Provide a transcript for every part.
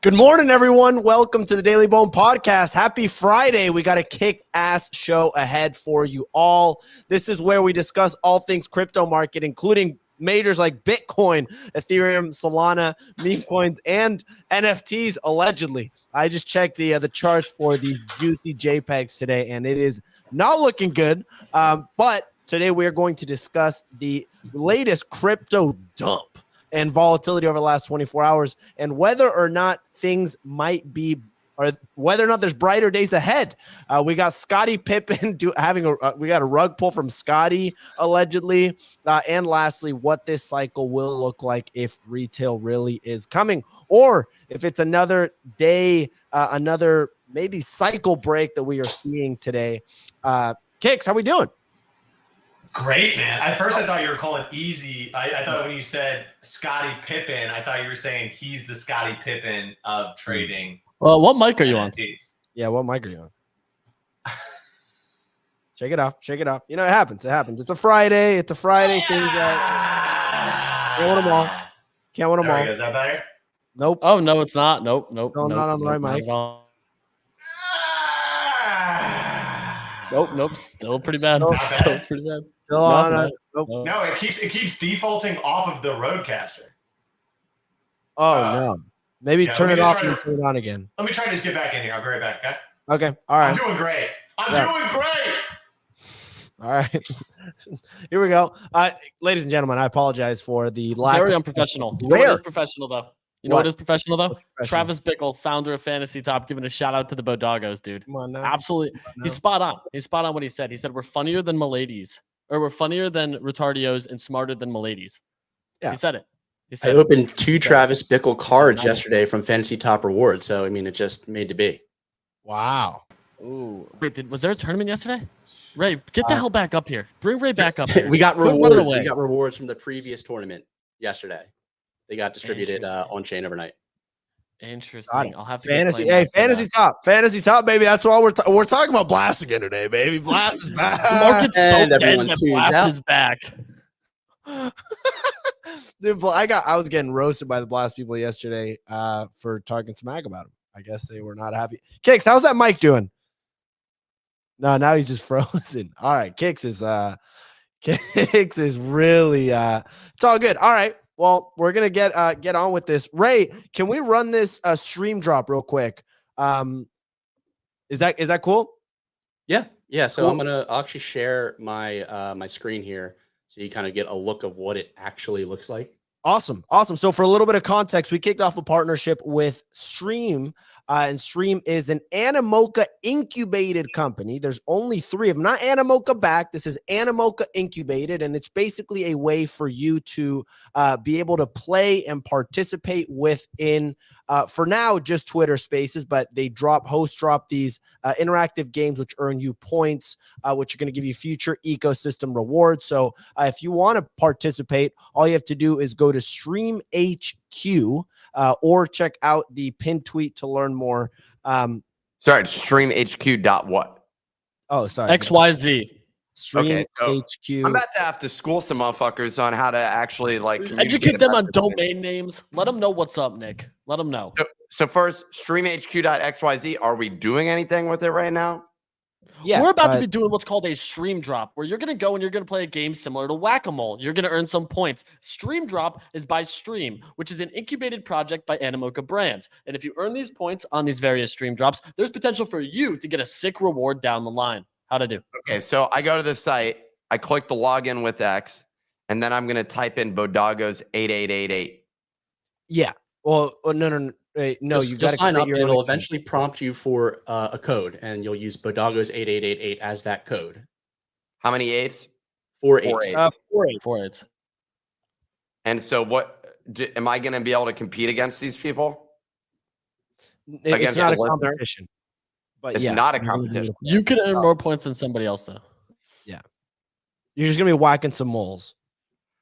Good morning, everyone. Welcome to the Daily Bone Podcast. Happy Friday. We got a kick-ass show ahead for you all. This is where we discuss all things crypto market, including majors like Bitcoin, Ethereum, Solana, meme coins, and NFTs, allegedly. I just checked the charts for these juicy JPEGs today, and it is not looking good. But today we are going to discuss the latest crypto dump and volatility over the last 24 hours and whether or not things might be, or whether or not there's brighter days ahead. We got Scottie Pippen we got a rug pull from Scottie allegedly. And lastly, what this cycle will look like if retail really is coming, or if it's another day, another maybe cycle break that we are seeing today. Kicks, how we doing? Great, man. At first, I thought you were calling easy. I thought when you said Scottie Pippen, I thought you were saying he's the Scottie Pippen of trading. Well, what mic are you on? Yeah, what mic are you on? Shake it off. Shake it off. You know, it happens. It happens. It's a Friday. It's a Friday. Things that can't win them all. Can't win them all. Is that better? Nope. Oh, no, it's not. Nope. Still not on my mic. Nope. Still pretty bad. Still pretty bad. Still on. Nope. No, it keeps defaulting off of the Roadcaster. Oh no. Maybe turn it off and turn it on again. Let me try to just get back in here. I'll be right back. Okay. All right. I'm doing great. Doing great. All right. Here we go. Ladies and gentlemen, I apologize for the lack. Very unprofessional. You know what is professional though? You know what is professional though? Travis Bickle, founder of Fantasy Top, giving a shout out to the Bodoggos, dude. Come on now. Absolutely. He's spot on. He's spot on what he said. He said we're funnier than Miladies, or we're funnier than retardios and smarter than Miladies. Yeah. He said it. I opened 2 Travis Bickle cards yesterday from Fantasy Top Rewards, so I mean, it just made to be. Wow. Ooh. Wait, was there a tournament yesterday? Ray, get the hell back up here. Bring Ray back up here. We got rewards. We got rewards from the previous tournament yesterday. They got distributed on chain overnight. Interesting. I'll have to fantasy. Hey, Fantasy Top, baby. That's why we're talking about Blast again today, baby. Blast is back. The market's so dead that Blast is back. Dude, I was getting roasted by the Blast people yesterday for talking smack about him. I guess they were not happy. Kicks, how's that mic doing? No, now he's just frozen. All right, Kicks is really it's all good. All right. Well, we're gonna get on with this. Ray, can we run this stream drop real quick? Is that cool? Yeah. So cool. I'm gonna actually share my my screen here, so you kind of get a look of what it actually looks like. Awesome. So for a little bit of context, we kicked off a partnership with Stream, and Stream is an Animoca incubated company. There's only 3 of them, not Animoca back. This is Animoca incubated, and it's basically a way for you to be able to play and participate within, for now, just Twitter Spaces, but they host drop these interactive games which earn you points, which are going to give you future ecosystem rewards. So if you want to participate, all you have to do is go to Stream HQ or check out the pinned tweet to learn more. Sorry, streamhq.what? Oh, sorry. XYZ. Stream so HQ. I'm about to have to school some motherfuckers on how to actually educate them on domain names. Let them know what's up, Nick. Let them know. So first, streamhq.xyz. Are we doing anything with it right now? Yeah, we're about to be doing what's called a stream drop, where you're going to go and you're going to play a game similar to Whack-A-Mole. You're going to earn some points. Stream drop is by Stream, which is an incubated project by Animoca Brands. And if you earn these points on these various stream drops, there's potential for you to get a sick reward down the line. How to do? Okay, so I go to the site, I click the login with X, and then I'm going to type in Bodoggos 8888. Yeah. Well, no. No, you got to sign up. It'll eventually prompt you for a code, and you'll use Bodoggos 8888 as that code. How many 8s? 4 8s. 4 8s. And so, am I going to be able to compete against these people? It's not a competition. But it's not a competition. You can earn more points than somebody else, though. Yeah. You're just going to be whacking some moles.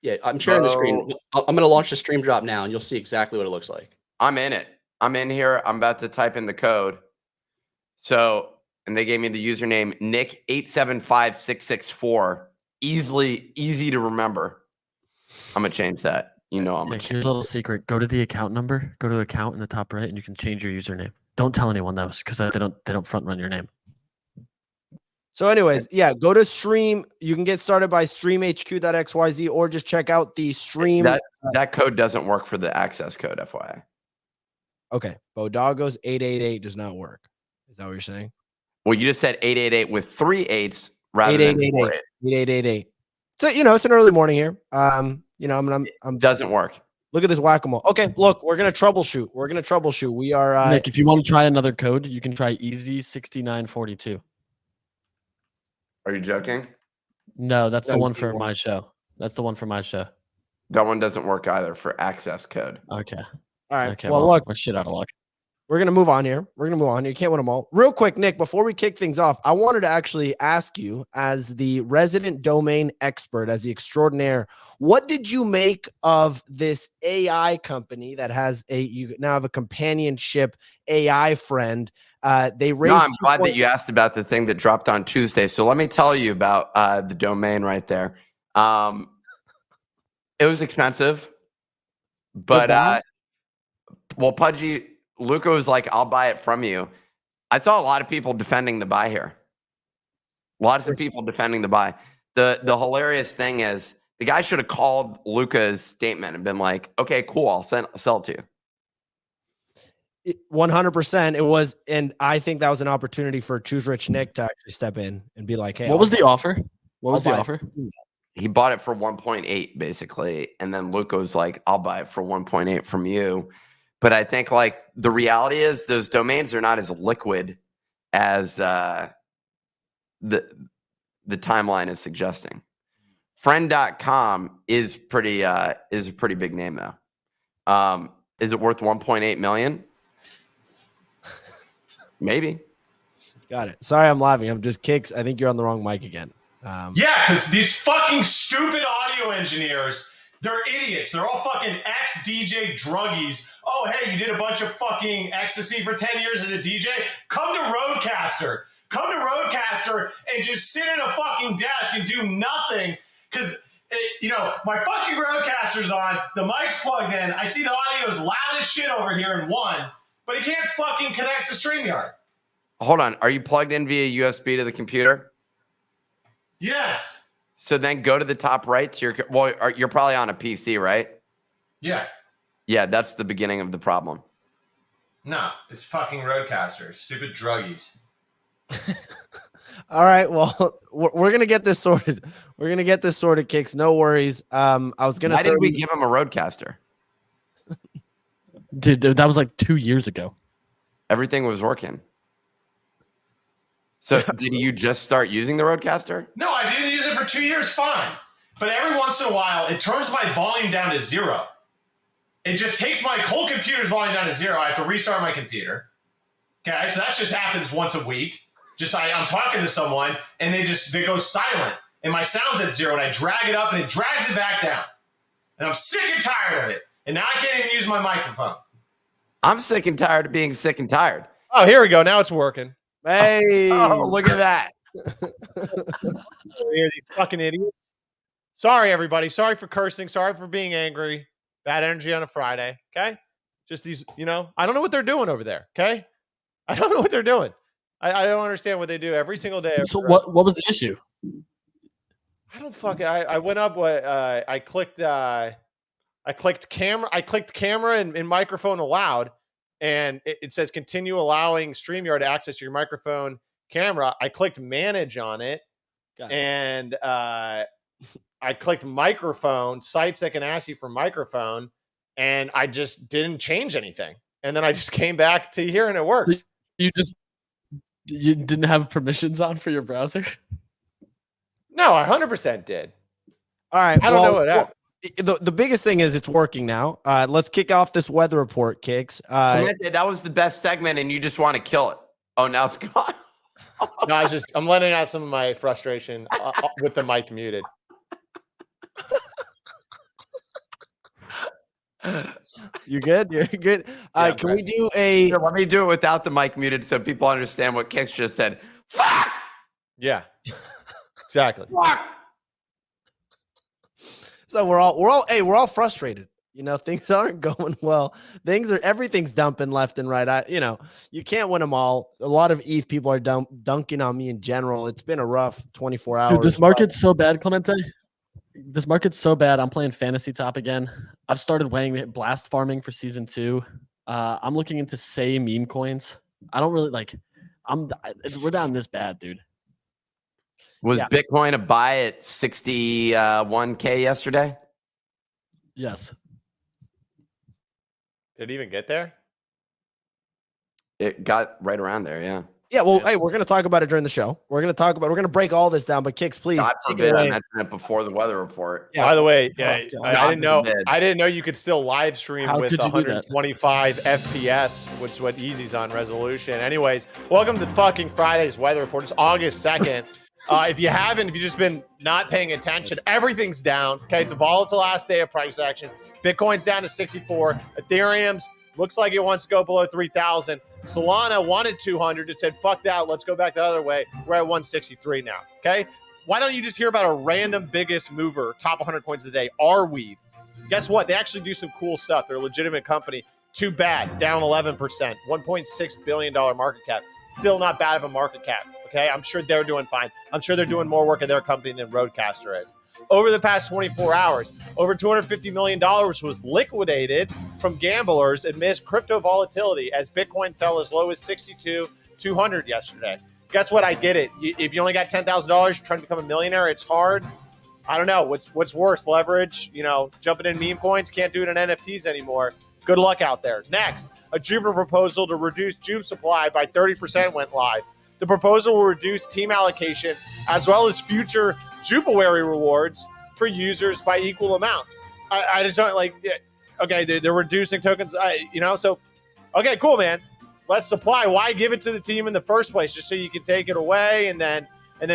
Yeah, I'm sharing the screen. I'm going to launch the stream drop now, and you'll see exactly what it looks like. I'm in it. I'm in here. I'm about to type in the code. So, and they gave me the username Nick875664. Easy to remember. I'm going to change that. You know I'm a Nick, here's a little secret. Go to the account number. Go to account in the top right, and you can change your username. Don't tell anyone those because they don't front run your name. So, anyways, yeah, go to stream. You can get started by streamhq.xyz or just check out the stream. That code doesn't work for the access code, FYI. Okay, Bodogos 888 does not work. Is that what you're saying? Well, you just said 888 with 3 8s rather than 4 8s. 8888. So it's an early morning here. I'm Doesn't work. Look at this whack-a-mole. Okay, look, we're gonna troubleshoot. We are Nick, if you want to try another code, you can try easy 6942. Are you joking? No, that's the No, one you for won't. my show. That's the one for my show. That one doesn't work either for access code. Okay. all right. Okay. Well, look, we're shit out of luck. we're gonna move on here. You can't win them all. Real quick, Nick, before we kick things off, I wanted to actually ask you, as the resident domain expert, as the extraordinaire, what did you make of this AI company that has you now have a companionship AI friend? They raised. No, I'm glad that you asked about the thing that dropped on Tuesday. So let me tell you about the domain right there. It was expensive, but well, Pudgy, Luca was like, "I'll buy it from you." I saw a lot of people defending the buy here. Lots of people defending the buy. The hilarious thing is the guy should have called Luca's statement and been like, "Okay, cool, I'll sell it to you." 100%. It was, and I think that was an opportunity for Choose Rich Nick to actually step in and be like, "Hey, What was the offer? What was the buy it." offer? He bought it for 1.8 basically, and then Luca was like, "I'll buy it for 1.8 from you." But I think like the reality is those domains are not as liquid as the timeline is suggesting. Friend.com is a pretty big name though. Is it worth 1.8 million? Maybe. Got it. Sorry, I'm laughing. I'm just Kicks. I think you're on the wrong mic again. Yeah, because these fucking stupid audio engineers, they're idiots. They're all fucking ex-DJ druggies. Oh, hey, you did a bunch of fucking ecstasy for 10 years as a DJ? Come to Roadcaster. Come to Roadcaster and just sit at a fucking desk and do nothing. Because, my fucking Roadcaster's on. The mic's plugged in. I see the audio's loud as shit over here in one. But he can't fucking connect to StreamYard. Hold on. Are you plugged in via USB to the computer? Yes. So then go to the top right to you're probably on a PC, right? Yeah. Yeah, that's the beginning of the problem. No, it's fucking Roadcaster. Stupid druggies. All right. Well, we're gonna get this sorted. We're gonna get this sorted, Kicks. No worries. I was gonna. Why did we give him a Roadcaster? Dude, that was like 2 years ago. Everything was working. So did you just start using the Roadcaster? No, I didn't use it for 2 years, fine. But every once in a while, it turns my volume down to 0. It just takes my whole computer's volume down to 0. I have to restart my computer. Okay, so that just happens once a week. I'm talking to someone, and they go silent, and my sound's at 0, and I drag it up, and it drags it back down. And I'm sick and tired of it. And now I can't even use my microphone. I'm sick and tired of being sick and tired. Oh, here we go. Now it's working. Hey. Oh, look at that. Here, these fucking idiots. Sorry, everybody. Sorry for cursing. Sorry for being angry. Bad energy on a Friday. Okay. Just these, I don't know what they're doing over there. Okay. I don't know what they're doing. I don't understand what they do every single day. So what was the issue? I don't fucking. I went up. I clicked camera. I clicked camera and microphone allowed, and it says continue allowing StreamYard access to your microphone camera. I clicked manage on it, and I clicked microphone sites that can ask you for microphone, and I just didn't change anything. And then I just came back to here, and it worked. You didn't have permissions on for your browser? No, I 100% did. All right. I don't know what happened. The biggest thing is it's working now. Let's kick off this weather report, Kicks. That was the best segment, and you just want to kill it. Oh, now it's gone. No, I'm letting out some of my frustration with the mic muted. You good? You're good. Yeah, can we do a? Let me do it without the mic muted so people understand what Kicks just said. Fuck! Yeah, exactly. Fuck! So we're all frustrated. things aren't going well. Everything's dumping left and right. You can't win them all. A lot of ETH people are dunking on me in general. It's been a rough 24 hours. Dude, this market's so bad, Clemente. This market's so bad. I'm playing Fantasy Top again. I've started weighing blast farming for season 2. I'm looking into say meme coins. I don't really like. We're down this bad, dude. Was Bitcoin a buy at 61K yesterday? Yes. Did it even get there? It got right around there, yeah. Yeah, well, hey, we're going to talk about it during the show. We're going to break all this down, but Kicks, please. God forbid I mentioned it before the weather report. Yeah. By the way, I didn't know you could still live stream How with could you do that? 125 FPS, which is what Easy's on resolution. Anyways, welcome to fucking Friday's weather report. It's August 2nd. If you've just been not paying attention, everything's down. Okay, it's a volatile last day of price action. Bitcoin's down to 64. Ethereum's looks like it wants to go below 3,000. Solana wanted 200. It said, fuck that. Let's go back the other way. We're at 163 now. Okay. Why don't you just hear about a random biggest mover, top 100 coins of the day, Arweave? Guess what? They actually do some cool stuff. They're a legitimate company. Too bad. Down 11%. $1.6 billion market cap. Still not bad of a market cap. Okay. I'm sure they're doing fine. I'm sure they're doing more work in their company than Roadcaster is. Over the past 24 hours, over $250 million was liquidated from gamblers amidst crypto volatility as Bitcoin fell as low as 62,200 yesterday. Guess what? I get it. If you only got $10,000, you're trying to become a millionaire, it's hard. I don't know. What's worse? Leverage, jumping in meme coins, can't do it in NFTs anymore. Good luck out there. Next, a Jupiter proposal to reduce June supply by 30% went live. The proposal will reduce team allocation as well as future Jupawary rewards for users by equal amounts. I just don't okay, they're reducing tokens, so, okay, cool, man. Less supply. Why give it to the team in the first place? Just so you can take it away and then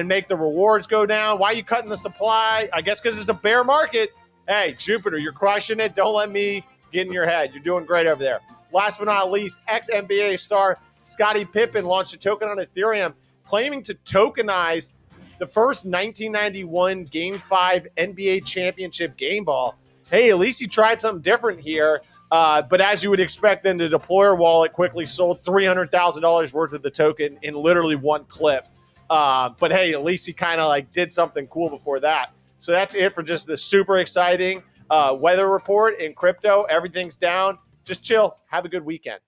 make the rewards go down? Why are you cutting the supply? I guess because it's a bear market. Hey, Jupiter, you're crushing it. Don't let me get in your head. You're doing great over there. Last but not least, ex-NBA star Scottie Pippen launched a token on Ethereum claiming to tokenize the first 1991 Game 5 NBA championship game ball. Hey, at least he tried something different here. But as you would expect, then the deployer wallet quickly sold $300,000 worth of the token in literally one clip. But hey, at least he kind of did something cool before that. So that's it for just the super exciting weather report in crypto. Everything's down. Just chill. Have a good weekend.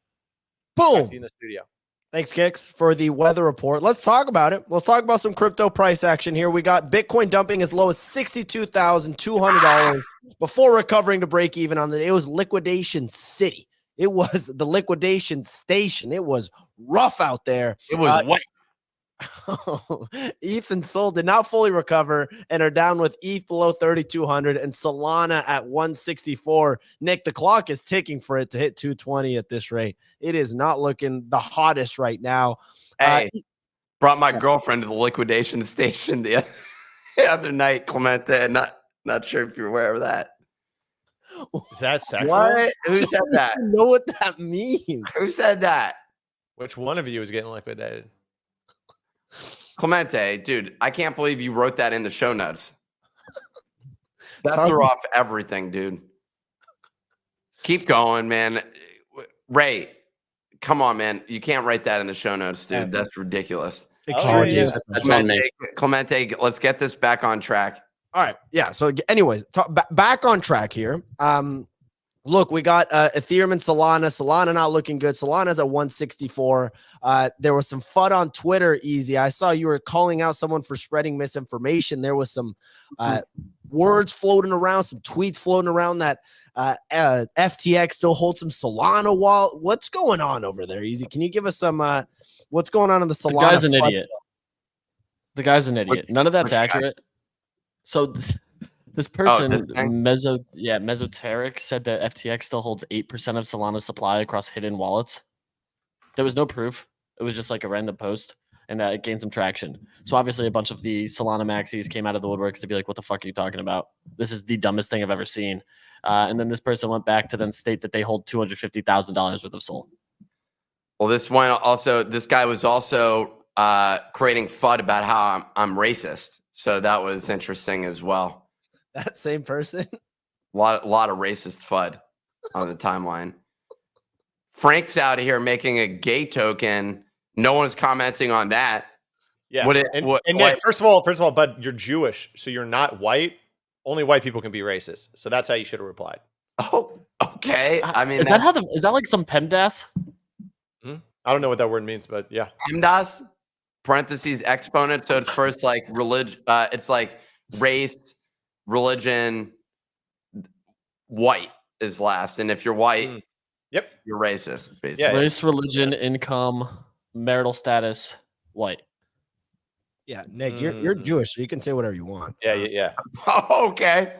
Boom. Back to you in the studio. Thanks, Kicks, for the weather report. Let's talk about it. Let's talk about some crypto price action here. We got Bitcoin dumping as low as $62,200 before recovering to break even on the day. It was liquidation city. It was the liquidation station. It was rough out there. It was wet. ETH and Sol did not fully recover and are down with ETH below 3,200 and Solana at 164. Nick, the clock is ticking for it to hit 220 at this rate. It is not looking the hottest right now. Hey, brought my girlfriend to the liquidation station the other night, Clemente. Not sure if you're aware of that. Is that sexual? What? Who said that? I don't know what that means. Who said that? Which one of you is getting liquidated? Clemente, dude, I can't believe you wrote that in the show notes. That threw off everything, dude. Keep going, man. Ray, come on, man. You can't write that in the show notes, dude. That's ridiculous. Oh, yeah. Clemente, let's get this back on track. All right. Yeah. So anyways, back on track here. Look, we got Ethereum and Solana. Solana not looking good. Solana's at 164. There was some FUD on Twitter, Easy. I saw you were calling out someone for spreading misinformation. There was some words floating around, some tweets floating around that FTX still holds some Solana wallet. What's going on over there, Easy? Can you give us some what's going on in the Solana? The guy's an FUD? idiot. The guy's an idiot. None of that's accurate. So this person, Mesoteric, said that FTX still holds 8% of Solana's supply across hidden wallets. There was no proof. It was just like a random post, and it gained some traction. So obviously a bunch of the Solana maxis came out of the woodworks to be like, what the fuck are you talking about? This is the dumbest thing I've ever seen. And then this person went back to then state that they hold $250,000 worth of Sol. Well, this guy was also creating FUD about how I'm racist. So that was interesting as well. That same person? lot of racist FUD on the timeline. Frank's out of here making a gay token. No one's commenting on that. Yeah. What it, and what, Nick, what- first of all, bud, you're Jewish, so you're not white. Only white people can be racist. So that's how you should have replied. Oh, okay. I mean, is that how is that like some PEMDAS? I don't know what that word means, but yeah. PEMDAS parentheses exponent. So it's first like religion. It's like race, religion, white is last, and if you're white, Yep, you're racist. Basically, Yeah. Race, religion, income, marital status, white. Yeah, Nick, you're Jewish, so you can say whatever you want. Yeah. Oh, okay.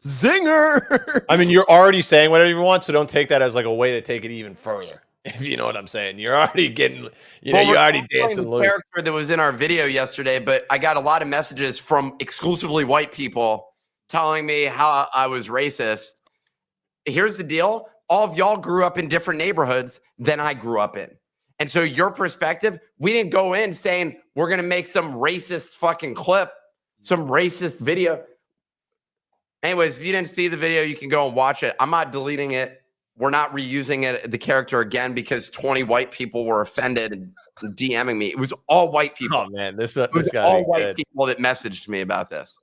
Zinger. I mean, you're already saying whatever you want, so don't take that as like a way to take it even further. If you know what I'm saying, you're already getting, you're already dancing the loose. character that was in our video yesterday, but I got a lot of messages from exclusively white people telling me how I was racist. Here's the deal. All of y'all grew up in different neighborhoods than I grew up in. And so your perspective, we didn't go in saying we're going to make some racist fucking clip, some racist video. Anyways, if you didn't see the video, you can go and watch it. I'm not deleting it. We're not reusing it, the character again, because 20 white people were offended and DMing me. It was all white people. Oh man, this It was guy all white people that messaged me about this.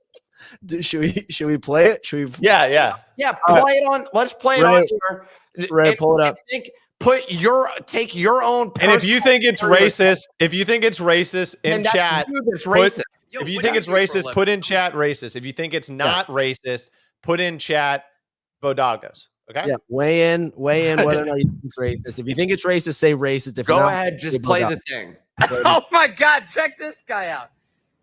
Should we play it? Should we? Yeah. Yeah, play it on. Let's play it Ray, on here. Ray, And pull it up. Take your own. And if you think it's personal- racist, in then that's chat, you that's racist. if you think it's racist, put in chat racist. If you think it's not racist, put in chat bodagos. Okay. Yeah, weigh in whether or not you think it's racist. If you think it's racist, say racist. If Go not, ahead, say just play Bodog. the thing. Oh my God, check this guy out.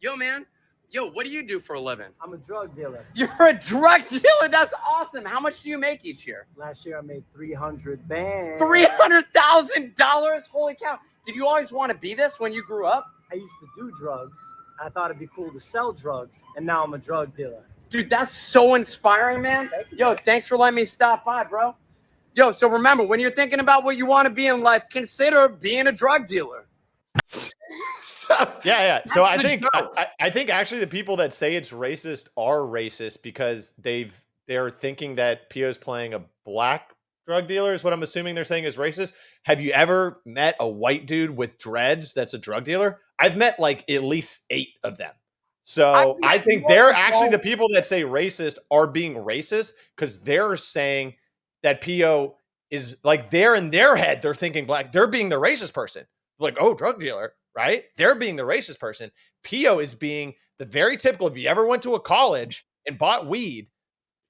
Yo, man. Yo, what do you do for a living? I'm a drug dealer. You're a drug dealer? That's awesome. How much do you make each year? Last year I made 300 bands. $300,000? Holy cow. Did you always want to be this when you grew up? I used to do drugs. I thought it'd be cool to sell drugs, and now I'm a drug dealer. Dude, that's so inspiring, man. Yo, thanks for letting me stop by, bro. Yo, so remember, when you're thinking about what you want to be in life, consider being a drug dealer. Yeah. So I the think joke. I think actually the people that say it's racist are racist because they're thinking that Pio's playing a black drug dealer is what I'm assuming they're saying is racist. Have you ever met a white dude with dreads that's a drug dealer? I've met like at least 8 of them. So I think they're actually the people that say racist are being racist because they're saying that Pio is like they're in their head, they're thinking black, they're being the racist person. Like, oh, drug dealer, right? They're being the racist person. Pio is being the very typical. If you ever went to a college and bought weed,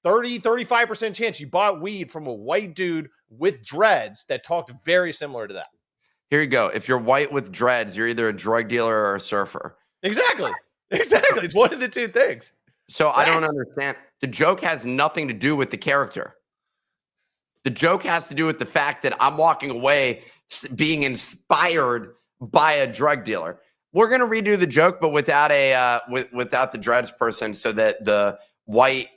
35% chance you bought weed from a white dude with dreads that talked very similar to that. Here you go. If you're white with dreads, you're either a drug dealer or a surfer. Exactly. It's one of the two things. So I don't understand. The joke has nothing to do with the character. The joke has to do with the fact that I'm walking away being inspired by a drug dealer. We're gonna redo the joke, but without without the dreads person, so that the white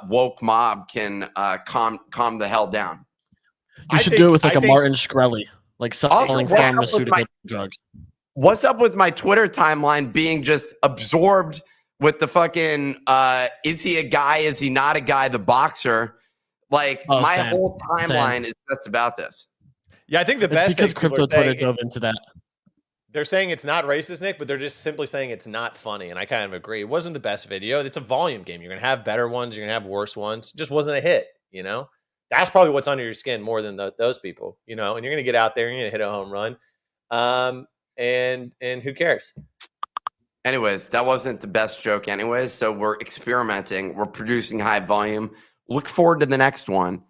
woke mob can calm the hell down. You should do it with like a Martin Shkreli, like selling what's up with pharmaceutical drugs. What's up with my Twitter timeline being just absorbed with the fucking is he a guy, is he not a guy, the boxer? Like my whole timeline is just about this. Yeah, I think the best because thing people crypto are saying, Twitter dove into that. they're saying it's not racist, Nick, but they're just simply saying it's not funny. And I kind of agree. It wasn't the best video. It's a volume game. You're going to have better ones. You're going to have worse ones. It just wasn't a hit, you know? That's probably what's under your skin more than those people, you know? And you're going to get out there and you're going to hit a home run. And who cares? Anyways, that wasn't the best joke anyways. So we're experimenting. We're producing high volume. Look forward to the next one.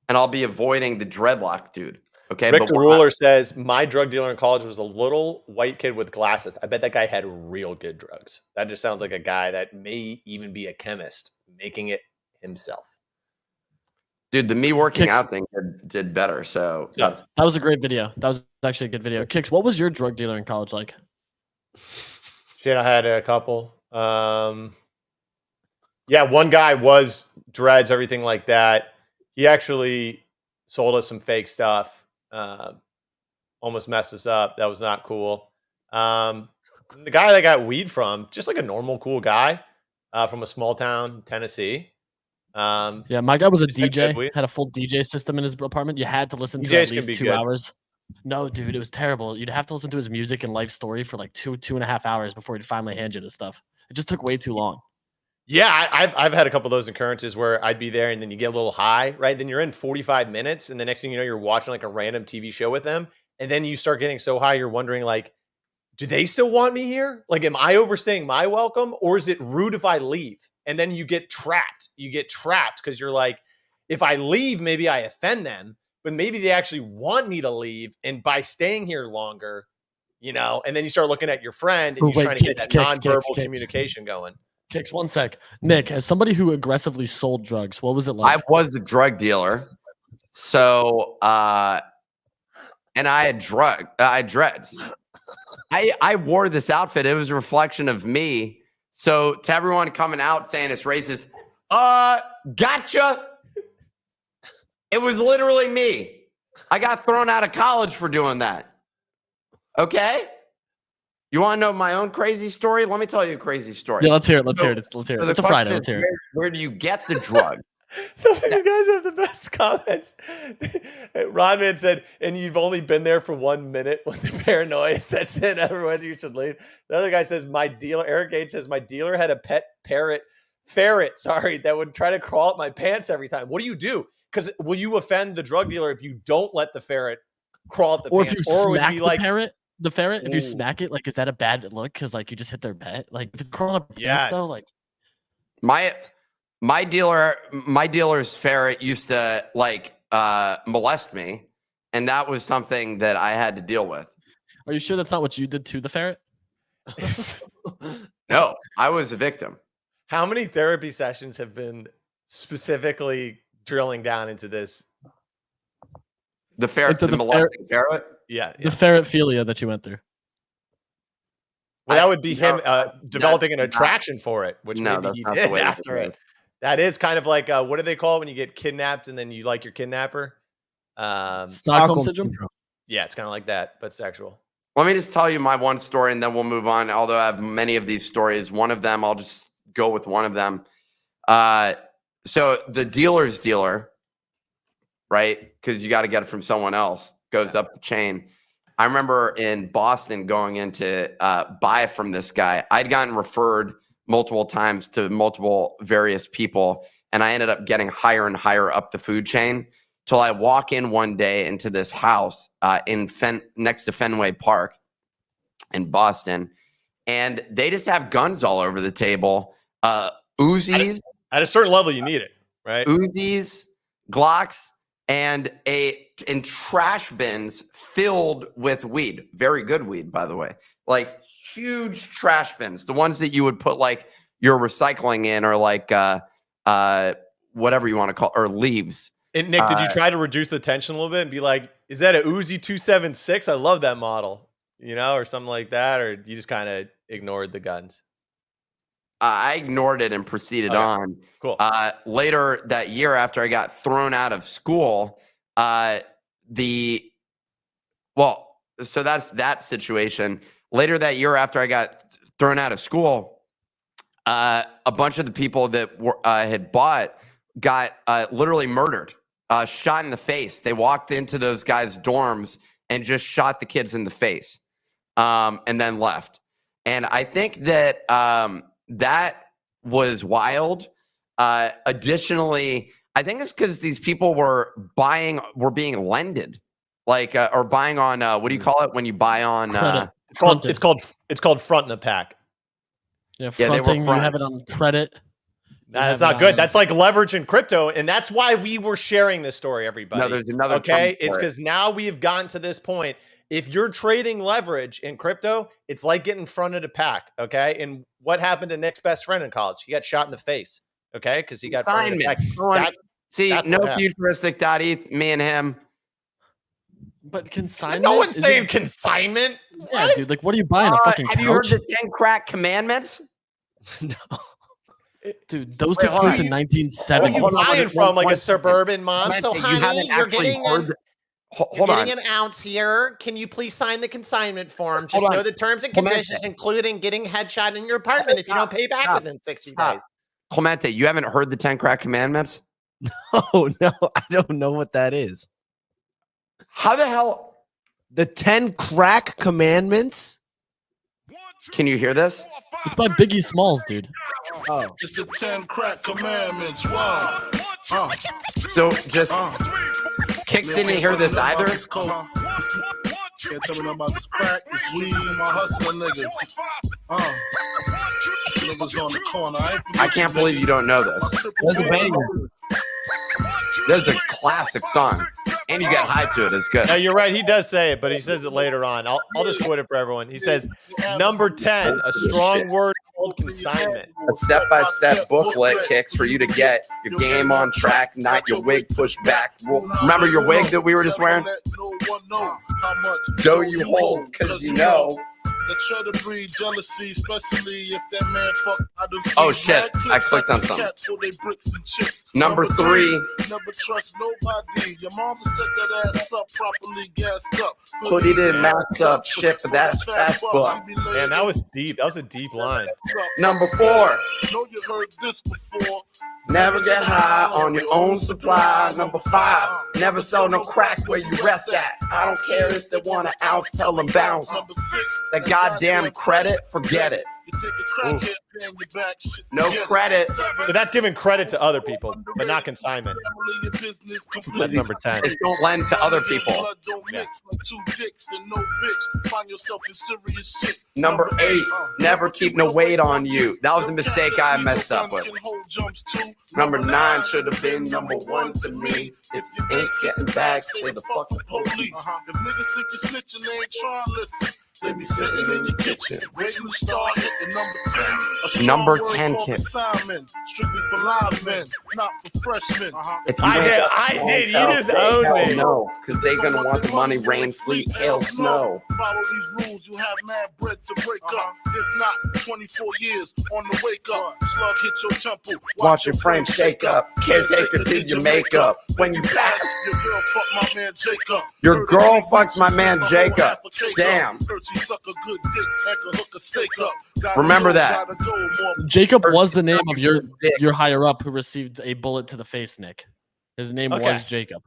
And I'll be avoiding the dreadlock dude. Okay. Rick the Ruler says, my drug dealer in college was a little white kid with glasses. I bet that guy had real good drugs. That just sounds like a guy that may even be a chemist making it himself. Dude, the me working out thing did better. So that was a great video. That was actually a good video. Kix, what was your drug dealer in college like? Shit, I had a couple. Yeah, one guy was dreads, everything like that. He actually sold us some fake stuff. Almost messed us up. That was not cool. The guy that got weed from, just like a normal, cool guy from a small town, Tennessee. Yeah, my guy was a Just had good DJ, weed. had a full DJ system in his apartment. You had to listen to DJs at can least be 2 good. hours. No, dude, it was terrible. You'd have to listen to his music and life story for like 2.5 hours before he'd finally hand you this stuff. It just took way too long. Yeah, I've had a couple of those occurrences where I'd be there and then you get a little high, right? Then you're in 45 minutes, and the next thing you know, you're watching like a random TV show with them, and then you start getting so high, you're wondering like, do they still want me here? Like, am I overstaying my welcome, or is it rude if I leave? And then you get trapped. You get trapped because you're like, if I leave, maybe I offend them, but maybe they actually want me to leave, and by staying here longer, you know, and then you start looking at your friend and Oh, you're wait, trying to get kicks, that kicks, nonverbal kicks. communication going. Kicks, 1 sec. Nick, as somebody who aggressively sold drugs, what was it like? I was a drug dealer. So, and I had dreads. I wore this outfit. It was a reflection of me. So to everyone coming out saying it's racist, gotcha. It was literally me. I got thrown out of college for doing that. Okay. You want to know my own crazy story? Let me tell you a crazy story. Yeah, let's hear it. Let's hear it. Let's hear it. So the It's a Friday. question Let's is, hear it. where do you get the drug? Some of you guys have the best comments. Rodman said, and you've only been there for 1 minute when the paranoia sets in. Everyone, you should leave. The other guy says, Eric H says, my dealer had a pet ferret, that would try to crawl up my pants every time. What do you do? Because will you offend the drug dealer if you don't let the ferret crawl up the Or pants? if you would smack be the like, ferret, if you Ooh. smack it, like, is that a bad look? Because like you just hit their bet. Like if it's crawling up your Yes. pants, though, like My dealer's ferret used to like molest me, and that was something that I had to deal with. are you sure that's not what you did to the ferret? No, I was a victim. how many therapy sessions have been specifically drilling down into this? The ferret, Into the the molesting ferret. Yeah. The ferretphilia that you went through. Well, that would be No, him developing an that's not- attraction for it, which No, maybe that's he not the did way to after do it. it. That is kind of like what do they call it when you get kidnapped and then you like your kidnapper? Stockholm syndrome. Yeah, it's kind of like that, but sexual. Let me just tell you my one story, and then we'll move on. Although I have many of these stories, one of them I'll just go with one of them. So the dealer's dealer, right? Because you got to get it from someone else. Goes up the chain. I remember in Boston going in to buy from this guy. I'd gotten referred multiple times to multiple various people, and I ended up getting higher and higher up the food chain till I walk in one day into this house next to Fenway Park in Boston, and they just have guns all over the table. Uzis, At a certain level, you need it, right? Uzis, Glocks, and in trash bins filled with weed. Very good weed, by the way. Like huge trash bins, the ones that you would put like your recycling in, or like whatever you want to call, or leaves. And Nick, did you try to reduce the tension a little bit and be like, is that a Uzi 276? I love that model, you know, or something like that? Or you just kind of ignored the guns? I ignored it and proceeded on. Cool. Later that year, after I got thrown out of school, so that's that situation. Later that year, after I got thrown out of school, a bunch of the people that had bought got literally murdered, shot in the face. They walked into those guys' dorms and just shot the kids in the face, and then left. And I think that that was wild. Additionally, I think it's because these people were being lended, like or buying on what do you call it when you buy on? It's called fronting a pack. Yeah, Yeah, they were fronting. You front. have it on credit. That's not good. That's like leverage in crypto, and that's why we were sharing this story, everybody. No, there's another. Okay, term for it's it. because now we have gotten to this point. If you're trading leverage in crypto, it's like getting fronted a pack. Okay, and what happened to Nick's best friend in college? He got shot in the face. Okay, because he got fronted a pack. See, that's no what happened. futuristic.eth, me and him. But consignment. No one's isn't- saying consignment. Yeah, dude. Like, what are you buying? A fucking Have you heard couch? the 10 crack commandments? Dude, those Wait, took hold place on. in What are 1970. you Hold on, buying one- from? Like one a second. suburban mom? Clemente, So, you honey, haven't you're actually getting heard. Hold You're on. getting an ounce here. Can you please sign the consignment form? Just Hold on. know the terms and Clemente. conditions, including getting headshot in your apartment if you don't pay back Stop. within 60 Stop. days. Clemente, you haven't heard the 10 crack commandments? Oh no, I don't know what that is. How the hell? The 10 crack commandments? Can you hear this? It's by Biggie Smalls, dude. Oh. It's the 10 crack commandments. Wow. So just Kicks didn't hear this either. Can't tell me nothing about this crack, this weed, and my hustling niggas. Niggas on the corner. I can't believe you don't know this. That's a banger. This is a classic song. And you get high to it. It's good. No, you're right. He does say it, but he says it later on. I'll just quote it for everyone. He says, number 10, a strong word called consignment. A step-by-step booklet, Kicks, for you to get your game on track, not your wig pushed back. Remember your wig that we were just wearing? Dough you hold, because you know. The try to breed jealousy, especially if that man fuck out of Oh shit, I clicked on something. Number 3. Never trust nobody. Your mama set that ass up properly gassed up. Put it in masked up shit for that fast buck. Man, that was deep. That was a deep line. Number 4. Know you heard this before. Never get high on your own supply. Number 5. Never sell no crack where you rest at. I don't care if they want an ounce, tell them bounce. Number 6. That goddamn credit, forget it. No credit. So that's giving credit to other people, but not consignment. That's number 10. Just don't lend to other people. Yeah. Number 8, never keep no weight on you. That was a mistake I messed up with. Number 9 should have been number 1 to me. If you ain't getting back, say the fucking police. If niggas think you're snitching, they ain't trying to listen. They be sitting in your kitchen, waiting to start hitting number 10. Number 10, kid. Strictly for live men, not for freshmen. If you I did. You just owned me. No, because they're going to want the money, rain, sleet, hail, snow. Follow these rules, you have mad bread to break up. If not, 24 years on the wake up. Slug hit your temple. Watch your frame shake up. Caretaker did your makeup. When you pass, your girl fucked my man Jacob. Your girl fucked my man Jacob. Damn. Remember that. Jacob was the name of your higher up who received a bullet to the face, Nick. His name was Jacob.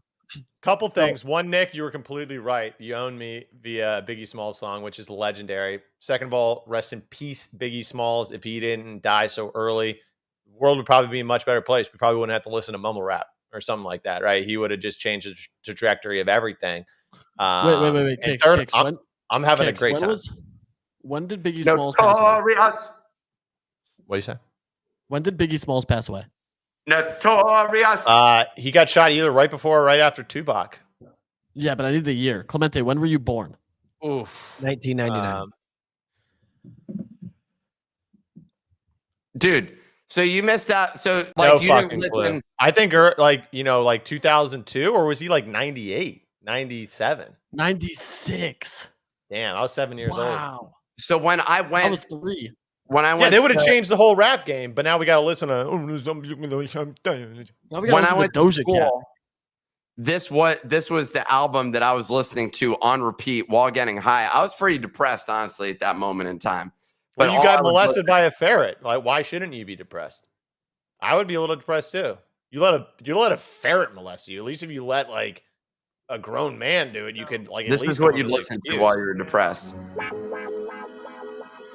Couple things. One, Nick, you were completely right. You own me via Biggie Smalls song, which is legendary. Second of all, rest in peace, Biggie Smalls. If he didn't die so early, the world would probably be in a much better place. We probably wouldn't have to listen to mumble rap or something like that, right? He would have just changed the trajectory of everything. Wait. Kicks, third, Kicks, I'm having a great time. When did Biggie Smalls pass away? What do you say? When did Biggie Smalls pass away? Notorious. He got shot either right before or right after Tupac. Yeah, but I need the year. Clemente, when were you born? Oof. 1999. Dude, so you missed out. So like No you fucking didn't clue. listen. I think like 2002, or was he like 98, 97? 96. Damn, I was 7 years old. Wow. So when I went, I was 3. when I went, Yeah, they would have to- changed the whole rap game, but now we got to listen to. Now we when gotta I listen went to to Doja Cat. school, this was the album that I was listening to on repeat while getting high. I was pretty depressed, honestly, at that moment in time. But you all got I was molested by a ferret. Like, why shouldn't you be depressed? I would be a little depressed too. You let a ferret molest you. At least if you let like a grown man do it, you could like. At This least is what come you'd up with an listen to excuse. while you were depressed.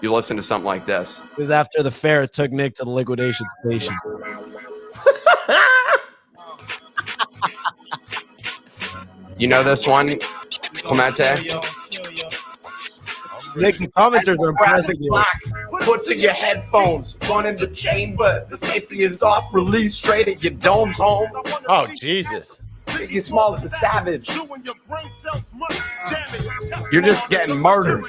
You listen to something like this. It was after the ferret took Nick to the liquidation station. You know this one, Clemente? Nick, the commenters are impressing you. Put to your headphones, one in the chamber. The safety is off, release straight at your dome's home. Oh Jesus! Biggie Smalls the savage. You're just getting murdered.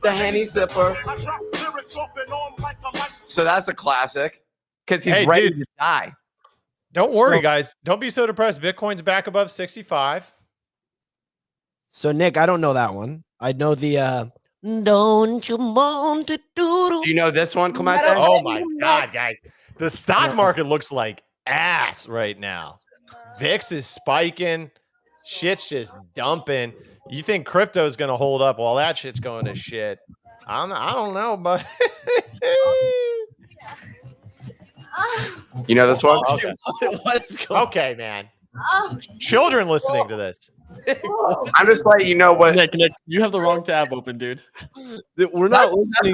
The Henny sipper. So that's a classic because he's Hey, ready dude. to die. Don't worry, So- guys. Don't be so depressed. Bitcoin's back above 65. So Nick, I don't know that one. I know the don't you want to do? Do you know this one, Clemente? Oh my God, guys! The stock market looks like ass right now. VIX is spiking. Shit's just dumping. You think crypto's gonna hold up while that shit's going to shit? I don't know, but You know this one? Okay. What is going Okay, man. Children listening to this. I'm just letting you know what. Nick, you have the wrong tab open, dude. We're not listening.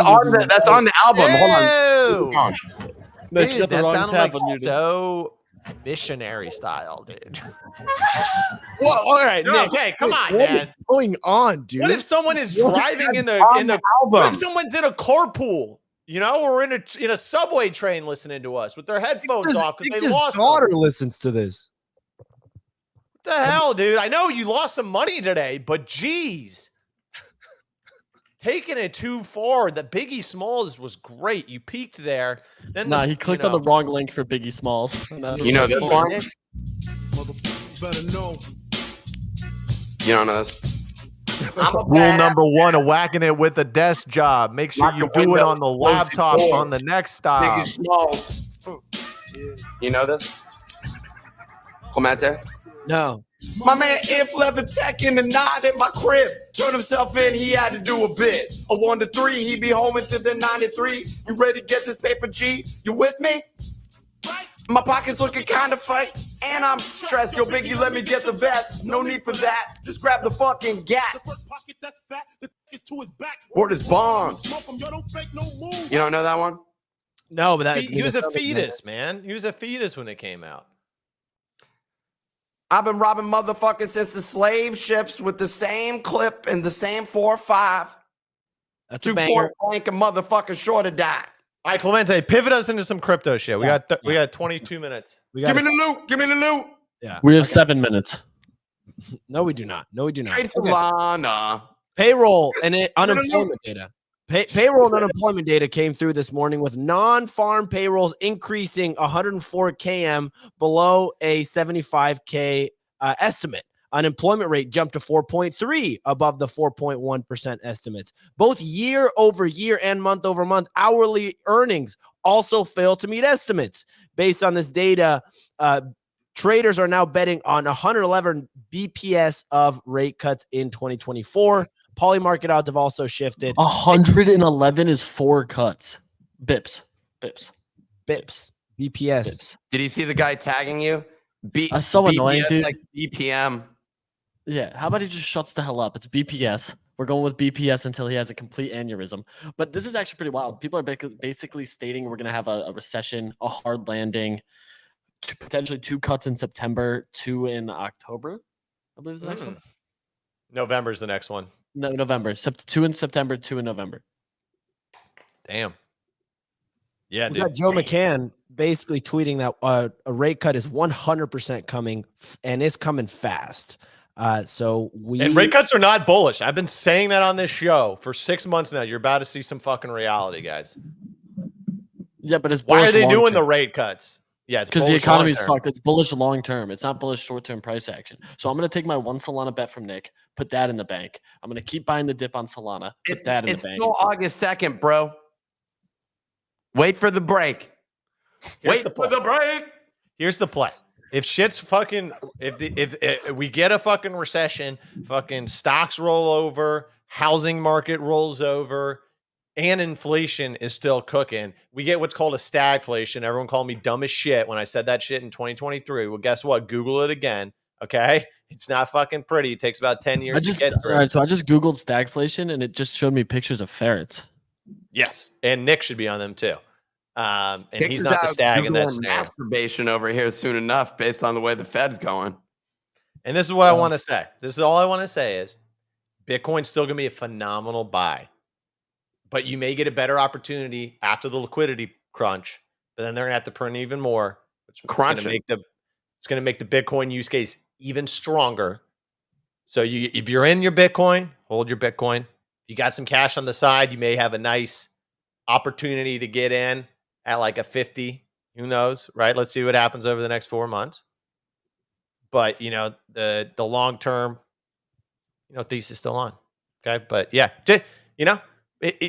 That's on the album. Hold Ew. on. Nick, you Dude, got the that wrong sounded tab like unmuted. so missionary style, dude. Well, all right, No, Nick. hey, come on, What man. is going on, dude? What if someone is driving in the On the what album. if someone's in a carpool? You know, or in a subway train listening to us with their headphones off because they his lost daughter them. listens to this. What the hell, dude? I know you lost some money today, but geez. Taking it too far. The Biggie Smalls was great. You peaked there. Then He clicked on the wrong link for Biggie Smalls. And that's You know this what- one? Better know. You don't know this? I'm a Rule bad- number 1 of whacking it with a desk job. Make sure Lock you the do it windows, on the close the laptop doors. on the next stop. Biggie Smalls. You know this? Clemente? No. My man If left a tech in the night at my crib. Turned himself in, he had to do a bit. A 1 to 3, he be home into the 93. You ready to get this paper, G? You with me? My pocket's looking kind of fake, and I'm stressed. Yo, Biggie, let me get the best. No need for that. Just grab the fucking gap. The first pocket that's fat, the is to his back. Word is bond. Smoke 'em, yo, don't fake no move. You don't know that one? No, but that He was a fetus, man. He was a fetus when it came out. I've been robbing motherfuckers since the slave ships with the same clip and the same 4-5. That's a 2 banger. point blank and motherfuckers sure to die. All right, Clemente, pivot us into some crypto shit. We got 22 minutes. We Give got me the loot. Give me the loot. We have 7 minutes. No, we do not. No, we do not. Trade Okay. Solana. Payroll and unemployment data. Payroll and unemployment data came through this morning with non-farm payrolls increasing 104 km below a 75K estimate. Unemployment rate jumped to 4.3 above the 4.1% estimates. Both year over year and month over month hourly earnings also failed to meet estimates. Based on this data, traders are now betting on 111 BPS of rate cuts in 2024. Polymarket odds have also shifted. 111 is 4 cuts. Bips. BPS. Bips. Did you see the guy tagging you? That's so annoying, dude. Like BPM. Yeah, how about he just shuts the hell up? It's BPS. We're going with BPS until he has a complete aneurysm. But this is actually pretty wild. People are basically stating we're going to have a recession, a hard landing, potentially 2 cuts in September, 2 in October, I believe is the next one. November's the next one. No, November. 2 in September, 2 in November. Damn. Yeah, We dude. got Joe McCann basically tweeting that a rate cut is 100% coming and it's coming fast. And rate cuts are not bullish. I've been saying that on this show for 6 months now. You're about to see some fucking reality, guys. Yeah, but it's Why are bullish they doing long-term. the rate cuts? Yeah, it's Because the bullish economy's long-term. fucked. It's bullish long term. It's not bullish short term price action. So I'm going to take my 1 Solana bet from Nick, put that in the bank. I'm going to keep buying the dip on Solana, put that in It's the bank. still August 2nd, bro. Wait for the break. Here's the break. Here's the play. If shit's fucking, if we get a fucking recession, fucking stocks roll over, housing market rolls over, and inflation is still cooking, we get what's called a stagflation. Everyone called me dumb as shit when I said that shit in 2023. Well, guess what? Google it again. Okay, it's not fucking pretty. It takes about 10 years to get through. All right, so I just Googled stagflation and it just showed me pictures of ferrets. Yes, and Nick should be on them too. And he's Pictures not the out stag in that Googling scenario. masturbation over here soon enough, based on the way the Fed's going. And this is what I want to say. This is all I want to say is Bitcoin's still going to be a phenomenal buy, but you may get a better opportunity after the liquidity crunch, but then they're going to have to print even more, which is going to make the Bitcoin use case even stronger. So if you're in your Bitcoin, hold your Bitcoin. If you got some cash on the side, you may have a nice opportunity to get in at like a 50. Who knows, right? Let's see what happens over the next 4 months. But you know, the long term, you know, thesis still on. Okay, but yeah, you know, you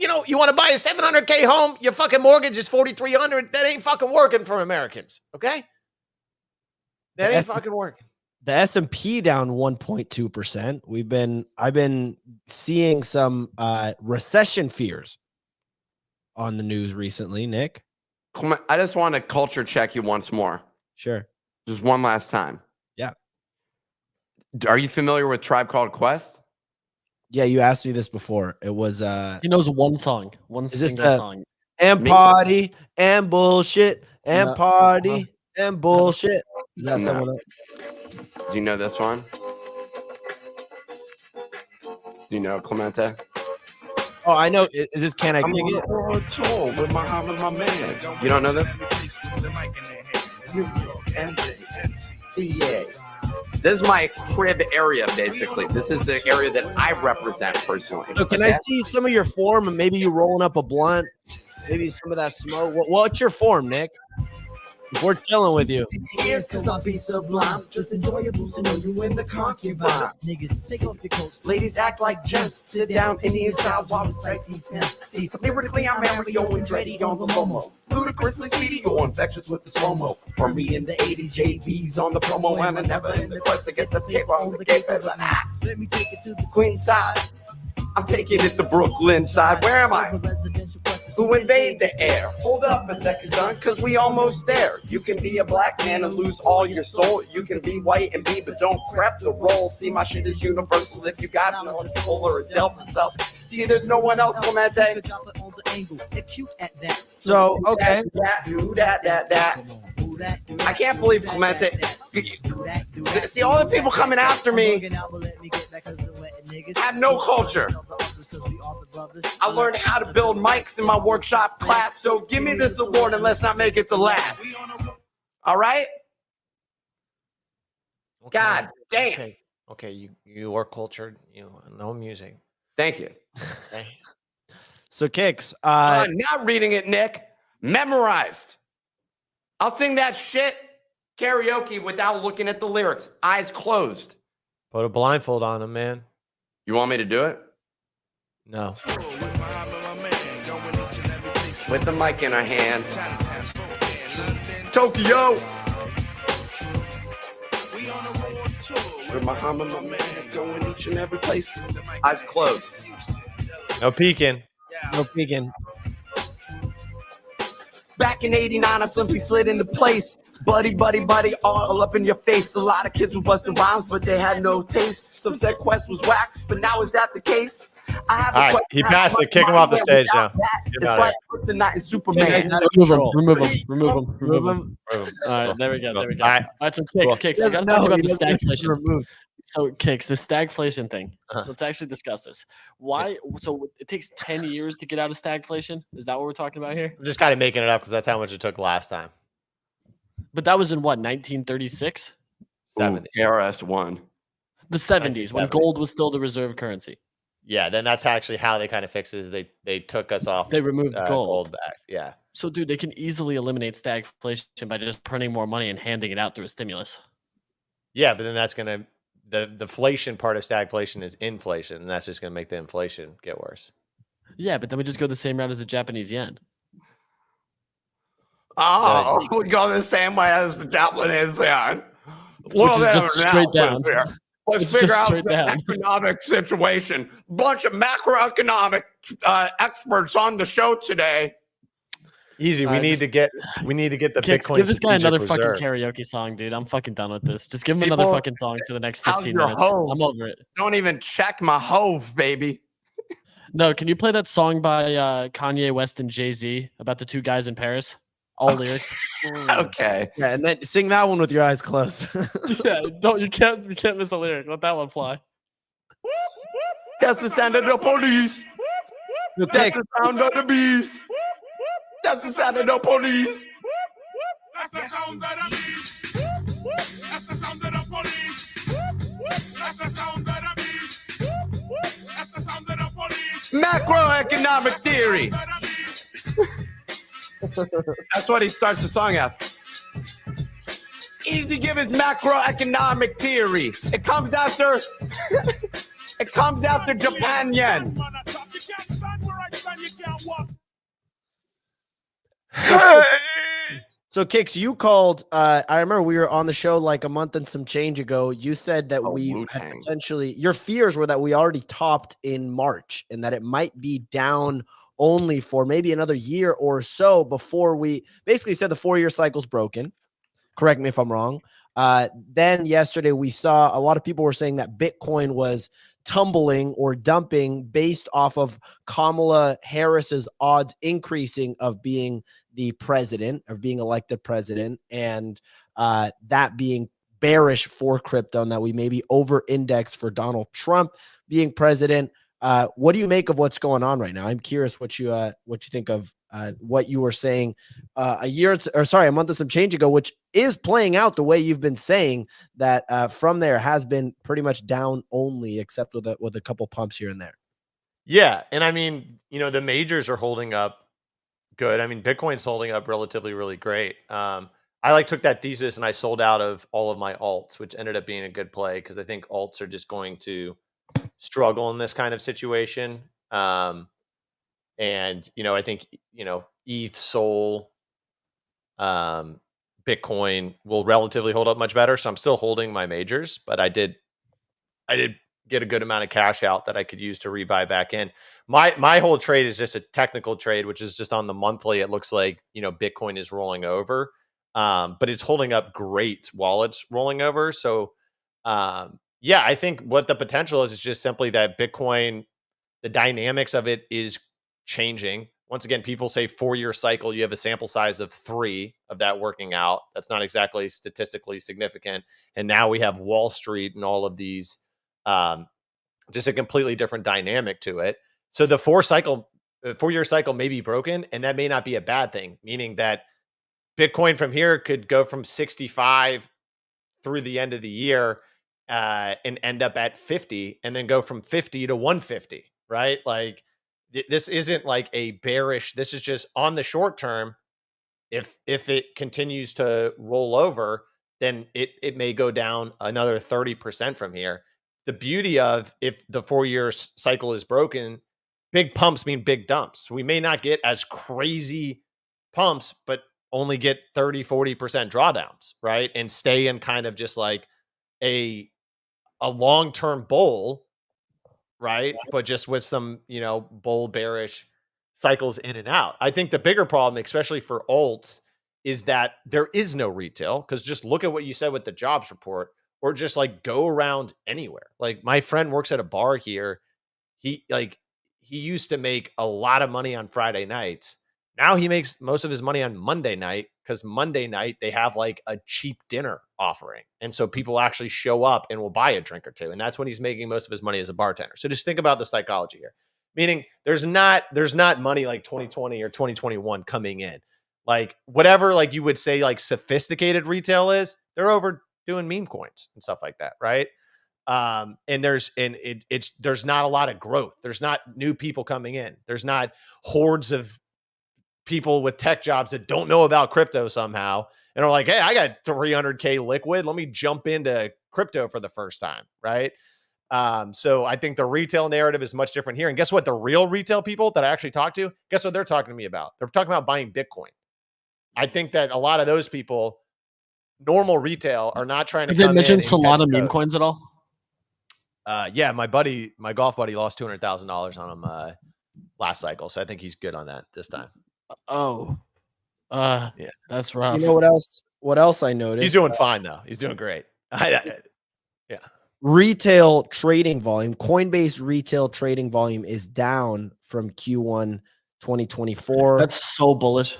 know, you want to buy a $700K home, your fucking mortgage is $4,300. That ain't fucking working for Americans. Okay, that ain't fucking working. The S&P down 1.2%. I've been seeing some recession fears on the news recently, Nick. I just want to culture check you once more. Sure. Just one last time. Yeah. Are you familiar with Tribe Called Quest? Yeah, you asked me this before. It was He knows one song, one Is this single the- song. and party and bullshit and No. party and bullshit. Is that No. someone else? Do you know this one? Do you know Clemente? Oh, I know. Is this Can I I'm Dig on It? a world tour with Muhammad, my man. You don't know this? Yeah. This is my crib area, basically. This is the area that I represent personally. So can I see some of your form and maybe you rolling up a blunt? Maybe some of that smoke. What's your form, Nick? We're chilling with you. Yes, cause I'll be sublime. Just enjoy your boots and know you in the concubine. Niggas, take off your coats. Ladies, act like gents. Sit down Indian style while recite these hymns. See, lyrically, I'm Mario and Dreddy on the Momo. Ludicrously speedy or infectious with the slow-mo. For me in the 80s, JV's on the promo. And I never in the quest to get the paper on the gate. But let me take it to the Queen side. I'm taking it to Brooklyn side. Where am I? Who invade the air? Hold up a second, son, cause we almost there. You can be a black man and lose all your soul. You can be white and be, but don't prep the role. See, my shit is universal if you got an control or a delta self. See, there's no one else, Clemente. So, okay. I can't believe Clemente. See, all the people coming after me have no culture. I learned how to build mics in my workshop class, so give me this award and let's not make it the last. All right? Okay. God damn. Okay, you are cultured. You know music. Thank you. Okay. So Kicks, Not reading it, Nick. Memorized. I'll sing that shit karaoke without looking at the lyrics. Eyes closed. Put a blindfold on him, man. You want me to do it? No. With the mic in our hand. Tokyo. With Muhammad, my man, going each and every place. Eyes closed. No peeking. no peeking. Back in 89, I simply slid into place. Buddy, all up in your face. A lot of kids were busting rhymes, but they had no taste. Some said Quest was whack, but now is that the case? I have All right, he passed it. Kick him off the stage now. It's like Kryptonite and Superman. Remove him. All All right, there we go. All right. All right, so Cool. Kicks. I gotta talk about the stagflation. Removed. So Kicks, the stagflation thing. Uh-huh. Let's actually discuss this. Why? So it takes 10 years to get out of stagflation. Is that what we're talking about here? I'm just kind of making it up because that's how much it took last time. But that was in what, 1936? 70. KRS-One. The 70s, when 1970s. gold was still the reserve currency. Yeah, then that's actually how they kind of fixed it. Is they took us off. They removed gold. back. Yeah. So, dude, they can easily eliminate stagflation by just printing more money and handing it out through a stimulus. Yeah, but then that's gonna the deflation part of stagflation is inflation, and that's just gonna make the inflation get worse. Yeah, but then we just go the same route as the Japanese yen. Oh, we go the same way as the Japanese yen. Which is just straight down. Let's It's figure just out straight the down. economic situation. Bunch of macroeconomic experts on the show today. Easy. We need to get the Kicks, Bitcoin. give this guy strategic another reserve. fucking karaoke song, dude. I'm fucking done with this. Just give him People- another fucking song for the next How's 15 your minutes. hove? I'm over it. Don't even check my hove, baby. No, can you play that song by Kanye West and Jay-Z about the two guys in Paris? All lyrics. Okay. Yeah, and then sing that one with your eyes closed. Yeah, you can't miss a lyric. Let that one fly. That's the sound of the police. Okay, That's the sound of the beast. That's the sound of the police. That's the sound of the beast. That's the sound of the police. That's the sound of the beast. That's the sound of the police. Macroeconomic theory. That's what he starts the song after. Easy Given's macroeconomic theory. It comes after it comes after Japan yen. You can't stand where I stand, you can't walk. So, Kix, you called. I remember we were on the show like a month and some change ago. You said that we had Wu-Tang. potentially, your fears were that we already topped in March and that it might be down only for maybe another year or so before we basically said the 4-year cycle's broken. Correct me if I'm wrong. Then yesterday we saw a lot of people were saying that Bitcoin was tumbling or dumping based off of Kamala Harris's odds increasing of being the president, of being elected president, and that being bearish for crypto, and that we maybe over index for Donald Trump being president. What do you make of what's going on right now? I'm curious what you think of what you were saying a month and some change ago, which is playing out the way you've been saying, that from there has been pretty much down only, except with a couple pumps here and there. Yeah, and I mean, the majors are holding up good. I mean, Bitcoin's holding up relatively really great. I took that thesis and I sold out of all of my alts, which ended up being a good play because I think alts are just going to struggle in this kind of situation. And I think ETH, Sol, Bitcoin will relatively hold up much better. So I'm still holding my majors, but I did get a good amount of cash out that I could use to rebuy back in. My whole trade is just a technical trade, which is just on the monthly. It looks like Bitcoin is rolling over, but it's holding up great while it's rolling over. So yeah, I think what the potential is just simply that Bitcoin, the dynamics of it is changing. Once again, people say 4-year cycle, you have a sample size of 3 of that working out. That's not exactly statistically significant. And now we have Wall Street and all of these, just a completely different dynamic to it. So the 4-year cycle may be broken, and that may not be a bad thing, meaning that Bitcoin from here could go from 65 through the end of the year and end up at 50, and then go from 50 to 150, right? Like this isn't like a bearish. This is just on the short term. If it continues to roll over, then it may go down another 30% from here. The beauty of if the 4-year cycle is broken, big pumps mean big dumps. We may not get as crazy pumps, but only get 30-40% drawdowns, right? And stay in kind of just like a long-term bull, right? But just with some, bull bearish cycles in and out. I think the bigger problem, especially for alts, is that there is no retail, because just look at what you said with the jobs report, or just like go around anywhere. Like my friend works at a bar here. He used to make a lot of money on Friday nights. Now he makes most of his money on Monday night, because Monday night they have like a cheap dinner offering. And so people actually show up and will buy a drink or two. And that's when he's making most of his money as a bartender. So just think about the psychology here. Meaning there's not money like 2020 or 2021 coming in. Like whatever, like you would say like sophisticated retail is, they're over doing meme coins and stuff like that, right? And there's not a lot of growth. There's not new people coming in. There's not hordes of people with tech jobs that don't know about crypto somehow and are like, hey, I got 300K liquid. Let me jump into crypto for the first time, right? So I think the retail narrative is much different here. And guess what? The real retail people that I actually talk to, guess what they're talking to me about? They're talking about buying Bitcoin. I think that a lot of those people, normal retail, are not trying to. Have they come mentioned in Solana meme coins at all? Yeah, my golf buddy lost $200,000 on him last cycle, so I think he's good on that this time. Oh, yeah, that's rough. You know what else? What else I noticed? He's doing fine though. He's doing great. Yeah. Retail trading volume, Coinbase retail trading volume is down from Q1 2024. That's so bullish.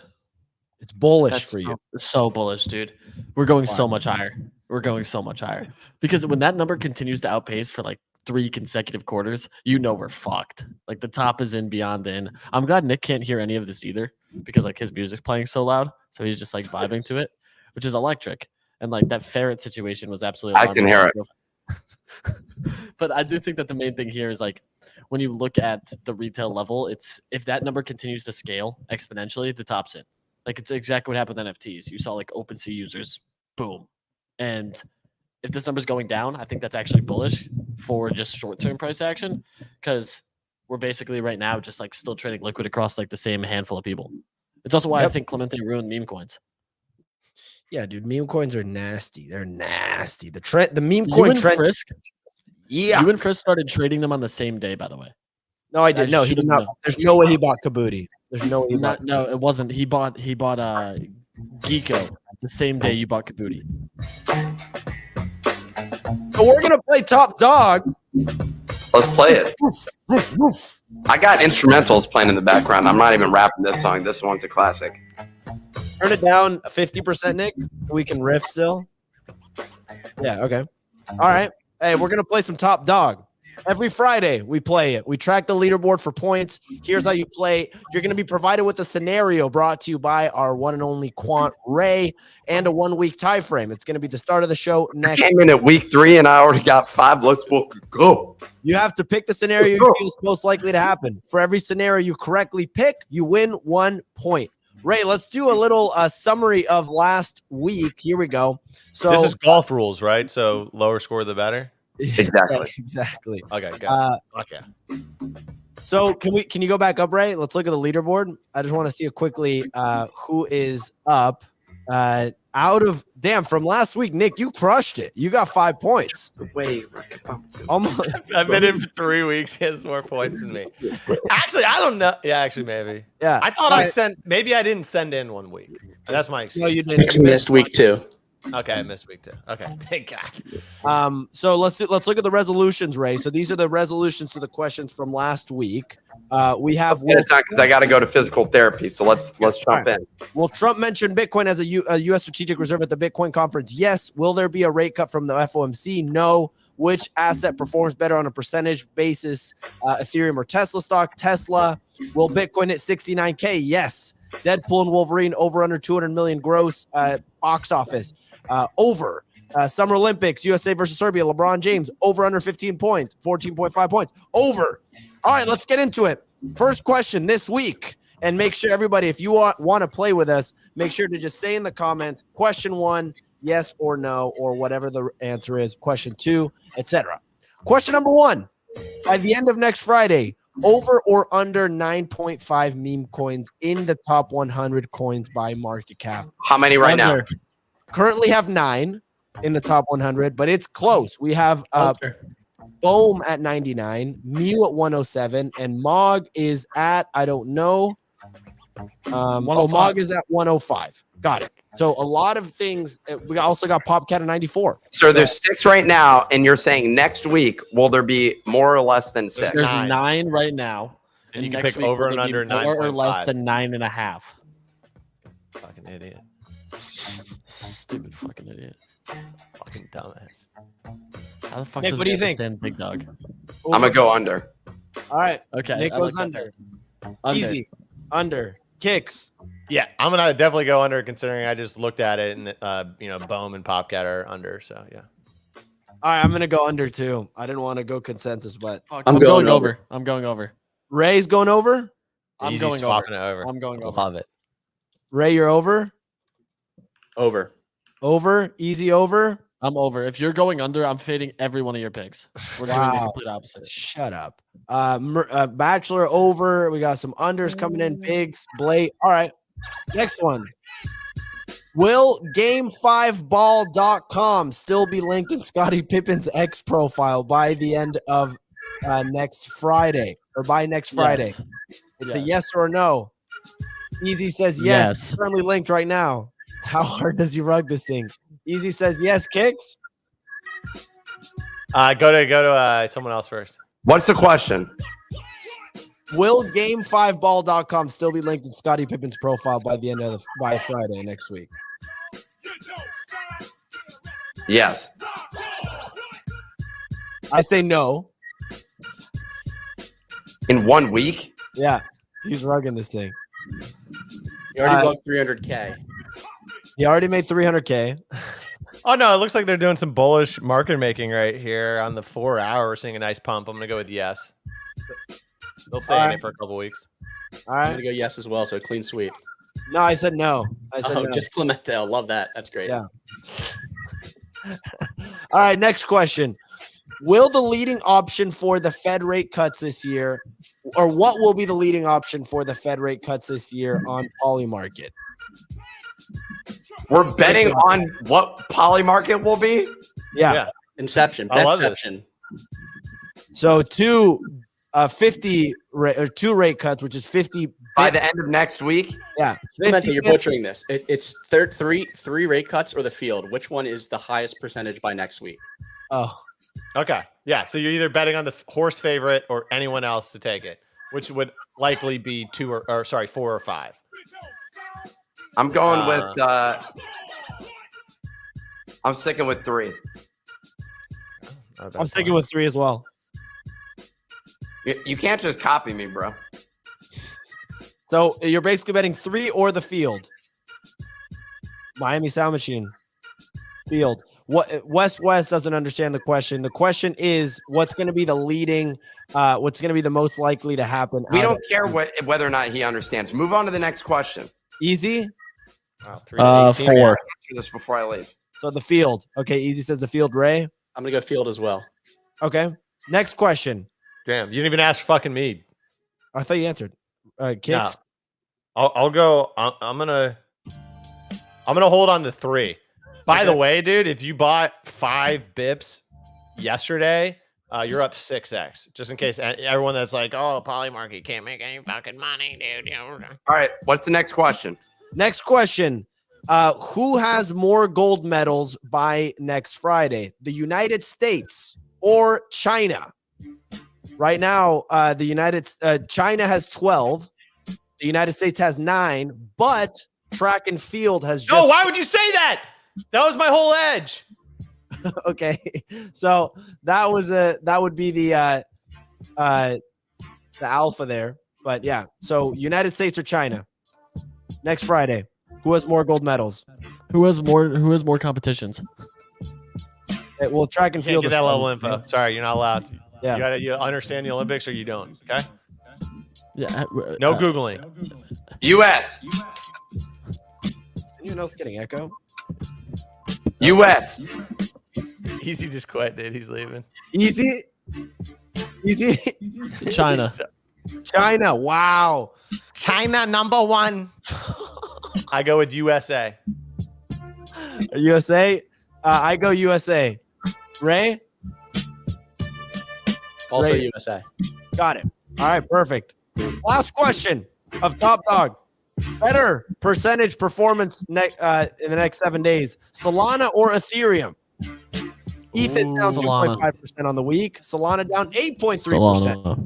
It's bullish for you. It's so bullish, dude. We're going so much higher. We're going so much higher. Because when that number continues to outpace for like 3 consecutive quarters, we're fucked. Like the top is in, beyond in. I'm glad Nick can't hear any of this either, because like his music's playing so loud. So he's just like vibing to it, which is electric. And like that ferret situation was absolutely I can hear it. But I do think that the main thing here is like when you look at the retail level, it's if that number continues to scale exponentially, the top's in. Like it's exactly what happened with NFTs. You saw like OpenSea users, boom. And if this number's going down, I think that's actually bullish for just short-term price action, because we're basically right now just like still trading liquid across like the same handful of people. It's also why I think Clemente ruined meme coins. Yeah, dude, meme coins are nasty. They're nasty. The meme You coin and trend. Frisk, Yeah. you and Frisk started trading them on the same day, by the way. No, I didn't. No, he should did have not. known. There's no way he bought Kabuti. There's no way he bought. No, it wasn't. He bought Geeko the same day you bought Kabuti. So we're gonna play Top Dog. Let's play it. I got instrumentals playing in the background. I'm not even rapping this song. This one's a classic. Turn it down 50%, Nick. We can riff still. Yeah. Okay. All right. Hey, we're gonna play some Top Dog. Every Friday, we play it. We track the leaderboard for points. Here's how you play. You're going to be provided with a scenario brought to you by our one and only Quant Ray and a 1 week time frame. It's going to be the start of the show next. I came in at week 3 and I already got 5. Let's fucking go. You have to pick the scenario you feel is most likely to happen. For every scenario you correctly pick, you win 1 point. Ray, let's do a little summary of last week. Here we go. So this is golf rules, right? So lower score, the better. Exactly. Okay. Got it. Okay. So can you go back up, Ray? Let's look at the leaderboard. I just want to see quickly who is up. From last week, Nick, you crushed it. You got 5 points. Wait, Almost. I've been in for 3 weeks. He has more points than me. Actually, I don't know. Yeah, actually, maybe. Yeah. I thought I sent. Maybe I didn't send in 1 week. That's my excuse. No, you didn't. Nick's missed week 2. Okay, I missed week 2. Okay, thank God. So let's look at the resolutions, Ray. So these are the resolutions to the questions from last week. We have Get it done because I got to go to physical therapy. So let's jump in. Will Trump mention Bitcoin as a U.S. strategic reserve at the Bitcoin conference? Yes. Will there be a rate cut from the FOMC? No. Which asset performs better on a percentage basis? Ethereum or Tesla stock? Tesla. Will Bitcoin hit 69K? Yes. Deadpool and Wolverine over under 200 million gross box office. Over. Summer Olympics, USA versus Serbia, LeBron James, over under 15 points, 14.5 points, over. All right, let's get into it. First question this week, and make sure everybody, if you want to play with us, make sure to just say in the comments, question 1, yes or no, or whatever the answer is, question 2, etc. Question number 1, by the end of next Friday, over or under 9.5 meme coins in the top 100 coins by market cap? How many right now? Currently have 9 in the top 100, but it's close. We have Bohm at 99, Mew at 107, and Mog is at, I don't know. Mog is at 105. Got it. So a lot of things. We also got Popcat at 94. So there's 6 right now, and you're saying next week, will there be more or less than 6? There's 9 right now. And you can next pick week, over will and there be under more or less 9.5. than 9.5. Fucking idiot. Stupid fucking idiot. Fucking dumbass. How the fuck Nick, does what do he you think? understand Big Dog? I'm going to go under. All right. Okay. Nick I goes like that. under. Easy. Under. Kicks. Yeah, I'm gonna definitely go under, considering I just looked at it and Bohm and Popcat are under. So yeah. All right, I'm gonna go under too. I didn't want to go consensus, but Fuck, I'm I'm going going over. I'm going over. Ray's going over. I'm Easy going swapping over. it over. I'm going over. Love it. Ray, you're over. Over. Over. Easy over. I'm over. If you're going under, I'm fading every one of your picks. We're doing the Wow. complete opposite. Shut up. Bachelor over. We got some unders coming in. Pigs. Blake. All right. Next one. Will Game5Ball.com still be linked in Scottie Pippen's X profile by the end of next Friday or by next Friday? Yes. It's a yes or a no. Easy says yes. Yes. It's currently linked right now. How hard does he rug this thing? Easy says yes. Kicks. Go to someone else first. What's the question? Will Game5Ball.com still be linked in Scottie Pippen's profile by the end of by Friday next week? Yes. I say no. In 1 week? Yeah, he's rugging this thing. You already broke 300K. He already made 300K. Oh no, it looks like they're doing some bullish market making right here on the 4 hour. We're seeing a nice pump. I'm gonna go with yes. They'll stay in it for a couple weeks. All I'm right. gonna go yes as well. So clean sweep. No, I said no. I said Oh, no. just Clemente. Love that. That's great. Yeah. All right, next question. Will the leading option for the Fed rate cuts this year, or what will be the leading option for the Fed rate cuts this year on Polymarket? We're betting on what poly market will be. Yeah. Inception. I love this. Betception. So two 50 or two rate cuts, which is 50 By the end of next week. Yeah. Clemente, you're butchering this. It's three rate cuts or the field. Which one is the highest percentage by next week? Oh, Okay. Yeah. So you're either betting on the horse favorite or anyone else to take it, which would likely be 4 or 5. I'm going with. I'm sticking with 3. I'm sticking with 3 as well. You can't just copy me, bro. So you're basically betting 3 or the field. Miami Sound Machine. Field. What West doesn't understand the question. The question is what's going to be the leading, what's going to be the most likely to happen. We don't care whether or not he understands. Move on to the next question. Easy. 4. Answer this before I leave. So the field. Okay, Easy says the field. Ray. I'm gonna go field as well. Okay. Next question. Damn, you didn't even ask fucking me. I thought you answered. Kicks. No. I'll go. I'm gonna hold on to 3. By the way, dude, if you bought 5 bips yesterday, you're up 6x. Just in case everyone that's like, oh, poly market can't make any fucking money, dude. All right. What's the next question? Next question. Who has more gold medals by next Friday? The United States or China? Right now, China has 12. The United States has 9, but track and field has just. No, why would you say that? That was my whole edge. Okay, so that would be the alpha there. But yeah, so United States or China next Friday. Who has more gold medals? Who has more competitions? Well, track and Can't field. get that level info. Sorry, you're not allowed. Yeah, You understand the Olympics or you don't. Okay. Yeah. No Googling. U.S. Anyone else getting echo? U.S. Easy just quit, dude. He's leaving. Easy. China. China. Wow. China number 1. I go with USA. USA. I go USA. Ray. Also Ray. USA. Got it. All right. Perfect. Last question of Top Dog. Better percentage performance in the next 7 days, Solana or Ethereum? ETH is down 2.5% on the week. Solana down 8.3%.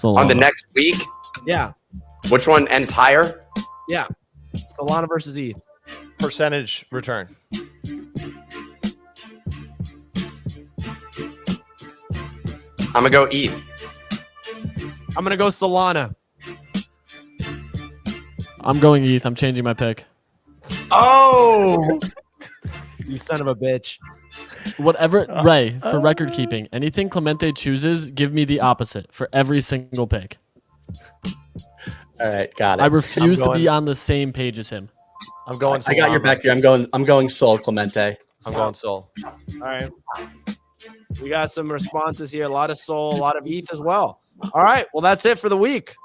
On the next week? Yeah. Which one ends higher? Yeah. Solana versus ETH. Percentage return. I'm going to go ETH. I'm going to go Solana. I'm going ETH. I'm changing my pick. Oh, you son of a bitch. Whatever, Ray, for record keeping, anything Clemente chooses, give me the opposite for every single pick. All right, got it. I refuse to be on the same page as him. I'm going. I got your back here. I'm going Soul, Clemente. I'm going Soul. All right. We got some responses here. A lot of Soul, a lot of ETH as well. All right. Well, that's it for the week.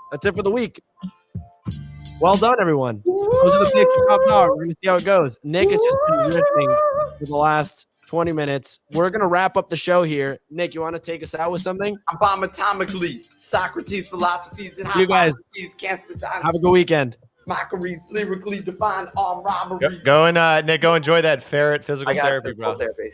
Well done, everyone. Those are the picks for Top Dog. We're going to see how it goes. Nick has just been riffing for the last 20 minutes. We're going to wrap up the show here. Nick, you want to take us out with something? I bomb atomically. Socrates' philosophies and you guys have a good weekend. Mockeries lyrically defined armed robberies. Go and Nick, go enjoy that ferret physical therapy, bro. Therapy.